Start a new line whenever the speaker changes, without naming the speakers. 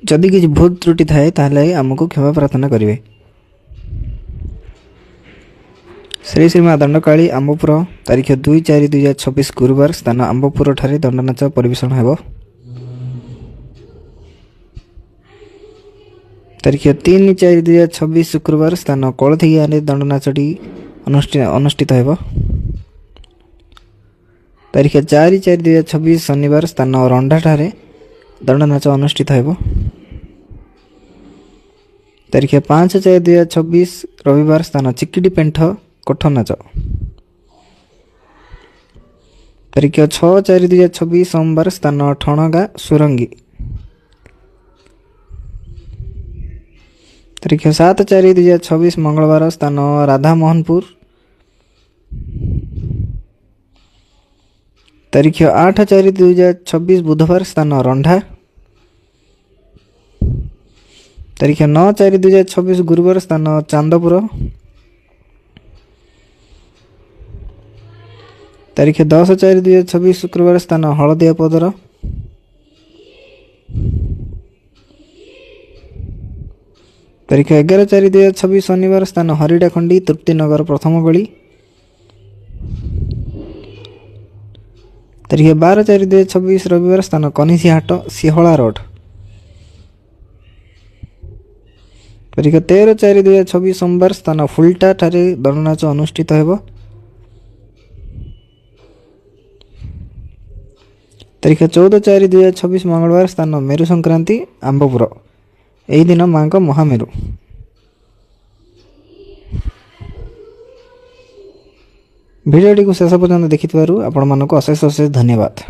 जदि किसी भूल त्रुटि थाए ताहले आमको क्षमा प्रार्थना करेंगे। श्री श्री माँ दंडकाली आंबपुर तारीख 2/4/2026 गुरुवार स्थान आंबपुर ठारे दंडनाच परिवेषण हेब। तारीख 3/4/2026 शुक्रवार स्थान कोलथी गाँव दंडनाचटी अनुष्ठित हेब। तारीख 4/4/2026 शनिवार स्थान रंडा ठारे दंडनाच अनुष्ठित हेब। तारीख 5/4/2026 रविवार स्थान चिकिटी पेंठ कोठ नाच। तारीख 6/4/2026 सोमवार स्थान ठणगा सुरंगी। तारीख 7/4/2026 मंगलवार स्थान राधा मोहनपुर। तारीख 8/4/2026 बुधवार स्थान रंढा। तारीख 9/4/2026 गुरुवार स्थान चांदपुर। तारीख 10/4/2026 शुक्रवार स्थान हलदिया पदर। तारीख 11/4/2026 शनिवार स्थान हरिडाखंडी तृप्तिनगर प्रथम गली। तारीख 12/4/2026 रविवार स्थान कनिशिहाट सिहला रोड। तारीख 13/4/2026 सोमवार स्थान फुलटा ठारे दंडनाच अनुष्ठित हेब। तारीख 14/4/2026 मंगलवार स्थान मेरु संक्रांति आंबपुर। यही दिन माँ को महामेरु। भिडियोटी को शेष पर्यंत देखि आपण मानक अशेष अशेष धन्यवाद।